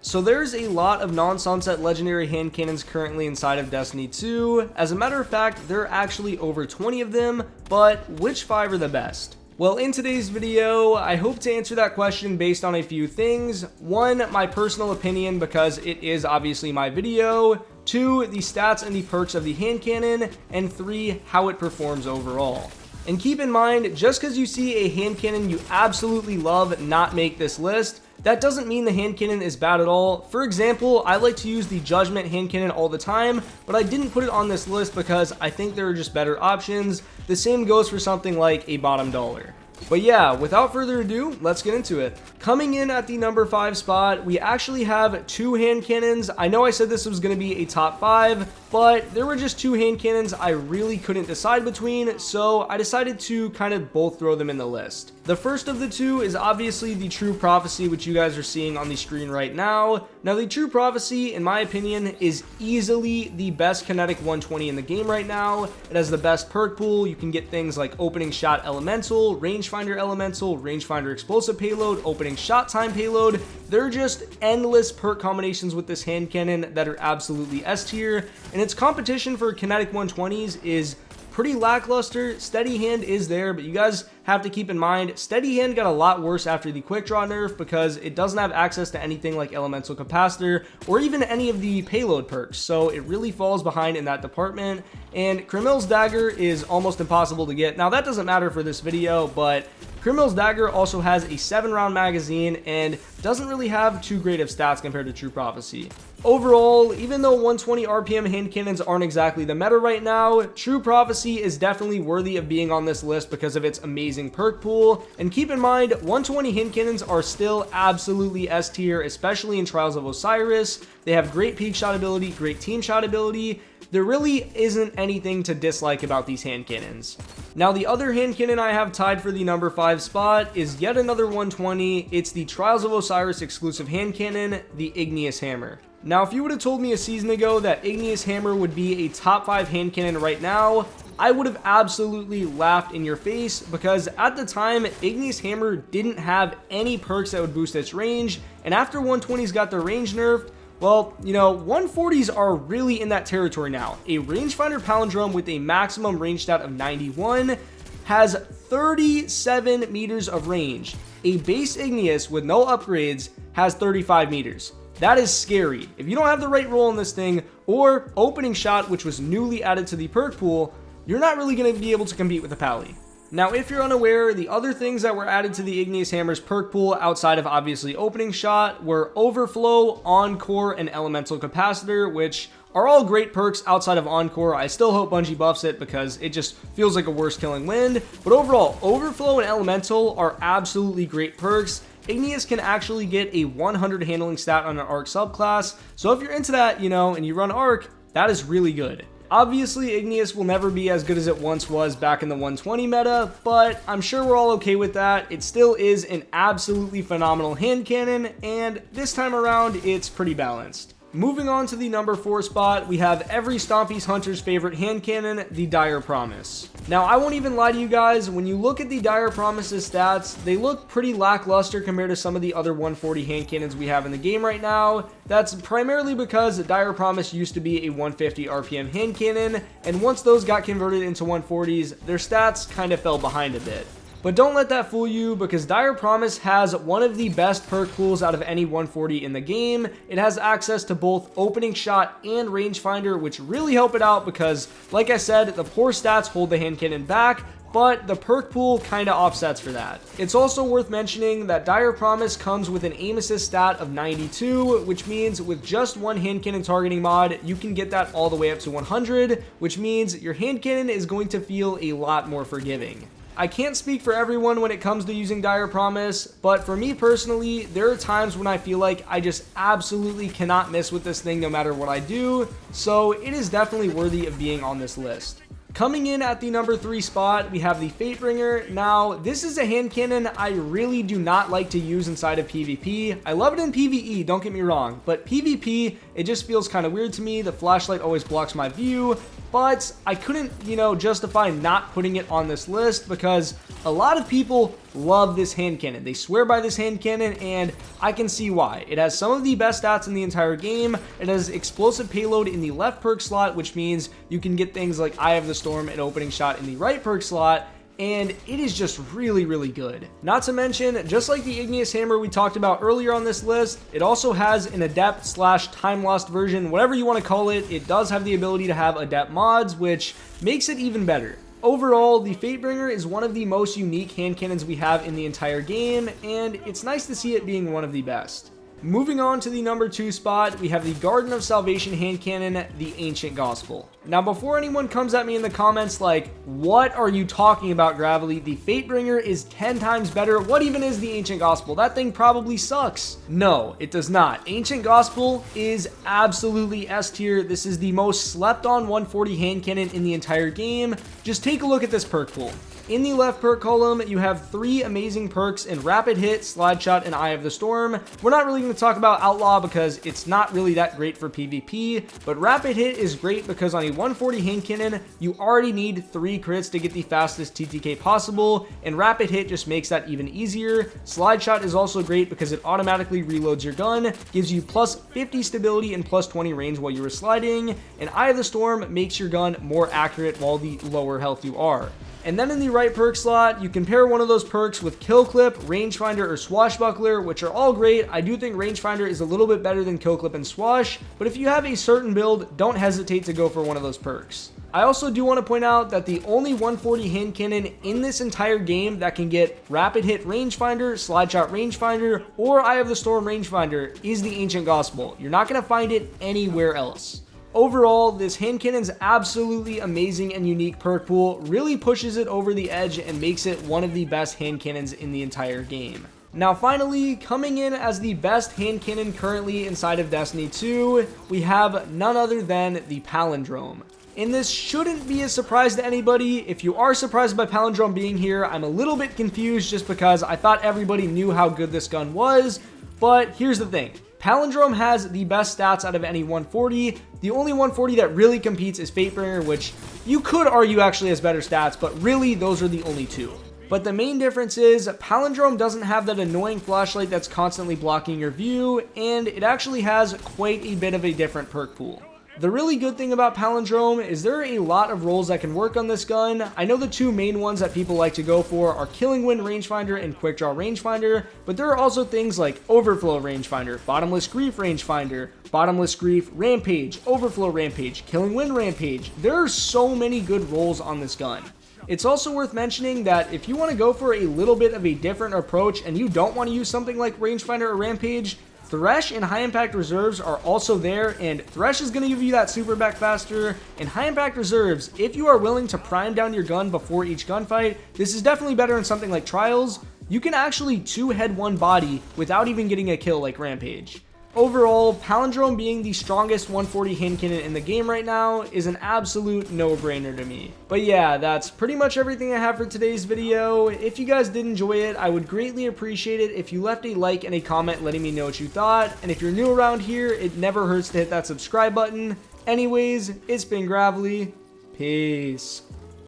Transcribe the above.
So there's a lot of non-sunset legendary hand cannons currently inside of Destiny 2. As a matter of fact, there are actually over 20 of them, but which 5 are the best? Well, in today's video, I hope to answer that question based on a few things. 1, my personal opinion, because it is obviously my video. 2, the stats and the perks of the hand cannon. And 3, how it performs overall. And keep in mind, just because you see a hand cannon you absolutely love not make this list, that doesn't mean the hand cannon is bad at all. For example, I like to use the Judgment hand cannon all the time, but I didn't put it on this list because I think there are just better options. The same goes for something like a bottom dollar. But yeah, without further ado, let's get into it. Coming in at the number 5 spot, we actually have 2 hand cannons. I know I said this was going to be a top 5, but there were just 2 hand cannons I really couldn't decide between, so I decided to kind of both throw them in the list. The first of the 2 is obviously the True Prophecy, which you guys are seeing on the screen right now. Now, the True Prophecy, in my opinion, is easily the best kinetic 120 in the game right now. It has the best perk pool. You can get things like Opening Shot Elemental, Rangefinder Elemental, Rangefinder Explosive Payload, Opening Shot Time Payload. There are just endless perk combinations with this hand cannon that are absolutely S tier, and its competition for kinetic 120s is pretty lackluster. Steady Hand is there, but you guys have to keep in mind, Steady Hand got a lot worse after the Quick Draw nerf because it doesn't have access to anything like Elemental Capacitor or even any of the payload perks, so it really falls behind in that department. And Criminal's Dagger is almost impossible to get. Now, that doesn't matter for this video, but Criminal's Dagger also has a 7-round magazine and doesn't really have too great of stats compared to True Prophecy. Overall, even though 120 RPM hand cannons aren't exactly the meta right now, True Prophecy is definitely worthy of being on this list because of its amazing perk pool. And keep in mind, 120 hand cannons are still absolutely S tier, especially in Trials of Osiris. They have great peak shot ability, great team shot ability. There really isn't anything to dislike about these hand cannons. Now, the other hand cannon I have tied for the number 5 spot is yet another 120. It's the Trials of Osiris exclusive hand cannon, the Igneous Hammer. Now, if you would have told me a season ago that Igneous Hammer would be a top 5 hand cannon right now, I would have absolutely laughed in your face because at the time, Igneous Hammer didn't have any perks that would boost its range, and after 120s got their range nerfed, well, you know, 140s are really in that territory now. A Rangefinder Palindrome with a maximum range stat of 91 has 37 meters of range. A base Igneous with no upgrades has 35 meters. That is scary. If you don't have the right roll in this thing, or Opening Shot, which was newly added to the perk pool, you're not really going to be able to compete with the Pally. Now, if you're unaware, the other things that were added to the Igneous Hammer's perk pool outside of obviously Opening Shot were Overflow, Encore, and Elemental Capacitor, which are all great perks outside of Encore. I still hope Bungie buffs it because it just feels like a worse killing wind. But overall, Overflow and Elemental are absolutely great perks. Igneous can actually get a 100 handling stat on an Arc subclass, so if you're into that, you know, and you run Arc, that is really good. Obviously, Igneous will never be as good as it once was back in the 120 meta, but I'm sure we're all okay with that. It still is an absolutely phenomenal hand cannon, and this time around, it's pretty balanced. Moving on to the number 4 spot, we have every Stompy's Hunter's favorite hand cannon, the Dire Promise. Now, I won't even lie to you guys, when you look at the Dire Promise's stats, they look pretty lackluster compared to some of the other 140 hand cannons we have in the game right now. That's primarily because Dire Promise used to be a 150 RPM hand cannon, and once those got converted into 140s, their stats kind of fell behind a bit. But don't let that fool you because Dire Promise has one of the best perk pools out of any 140 in the game. It has access to both Opening Shot and Rangefinder, which really help it out because, like I said, the poor stats hold the hand cannon back, but the perk pool kinda offsets for that. It's also worth mentioning that Dire Promise comes with an aim assist stat of 92, which means with just one hand cannon targeting mod, you can get that all the way up to 100, which means your hand cannon is going to feel a lot more forgiving. I can't speak for everyone when it comes to using Dire Promise, but for me personally, there are times when I feel like I just absolutely cannot miss with this thing no matter what I do, so it is definitely worthy of being on this list. Coming in at the number 3 spot, we have the Fatebringer. Now, this is a hand cannon I really do not like to use inside of PvP. I love it in PvE, don't get me wrong, but PvP, it just feels kind of weird to me. The flashlight always blocks my view, but I couldn't, justify not putting it on this list because A lot of people love this hand cannon. They swear by this hand cannon, and I can see why. It has some of the best stats in the entire game. It has explosive payload in the left perk slot, which means you can get things like Eye of the Storm and opening shot in the right perk slot, and it is just really, really good. Not to mention, just like the Igneous hammer we talked about earlier on this list, it also has an adept / time lost version, whatever you want to call it. It does have the ability to have adept mods, which makes it even better. Overall, the Fatebringer is one of the most unique hand cannons we have in the entire game, and it's nice to see it being one of the best. Moving on to the number 2 spot, we have the Garden of Salvation hand cannon, the Ancient Gospel. Now, before anyone comes at me in the comments like, what are you talking about, Gravely? The Fatebringer is 10 times better. What even is the Ancient Gospel? That thing probably sucks. No, it does not. Ancient Gospel is absolutely S tier. This is the most slept on 140 hand cannon in the entire game. Just take a look at this perk pool. In the left perk column, you have 3 amazing perks in Rapid Hit, Slide Shot, and Eye of the Storm. We're not really going to talk about Outlaw because it's not really that great for PvP, but Rapid Hit is great because on a 140 hand cannon, you already need 3 crits to get the fastest TTK possible, and Rapid Hit just makes that even easier. Slide Shot is also great because it automatically reloads your gun, gives you plus 50 stability and plus 20 range while you are sliding, and Eye of the Storm makes your gun more accurate while the lower health you are. And then in the right perk slot, you can pair one of those perks with Kill Clip, Rangefinder, or Swashbuckler, which are all great. I do think Rangefinder is a little bit better than Kill Clip and Swash, but if you have a certain build, don't hesitate to go for one of those perks. I also do want to point out that the only 140 hand cannon in this entire game that can get Rapid Hit Rangefinder, Slide Shot Rangefinder, or Eye of the Storm Rangefinder is the Ancient Gospel. You're not going to find it anywhere else. Overall, this hand cannon's absolutely amazing and unique perk pool really pushes it over the edge and makes it one of the best hand cannons in the entire game. Now finally, coming in as the best hand cannon currently inside of Destiny 2, we have none other than the Palindrome. And this shouldn't be a surprise to anybody. If you are surprised by Palindrome being here, I'm a little bit confused just because I thought everybody knew how good this gun was, but here's the thing. Palindrome has the best stats out of any 140. The only 140 that really competes is Fatebringer, which you could argue actually has better stats, but really those are the only 2. But the main difference is Palindrome doesn't have that annoying flashlight that's constantly blocking your view, and it actually has quite a bit of a different perk pool. The really good thing about Palindrome is there are a lot of roles that can work on this gun. I know the 2 main ones that people like to go for are Killing Wind Rangefinder and Quick Draw Rangefinder, but there are also things like Overflow Rangefinder, Bottomless Grief Rangefinder, Bottomless Grief Rampage, Overflow Rampage, Killing Wind Rampage. There are so many good roles on this gun. It's also worth mentioning that if you want to go for a little bit of a different approach and you don't want to use something like Rangefinder or Rampage, Thresh and High Impact Reserves are also there, and Thresh is going to give you that super back faster, and High Impact Reserves, if you are willing to prime down your gun before each gunfight, this is definitely better in something like Trials. You can actually 2-head 1 body without even getting a kill like Rampage. Overall, Palindrome being the strongest 140 hand cannon in the game right now is an absolute no-brainer to me. But yeah, that's pretty much everything I have for today's video. If you guys did enjoy it, I would greatly appreciate it if you left a like and a comment letting me know what you thought. And if you're new around here, it never hurts to hit that subscribe button. Anyways, it's been Gravely. Peace.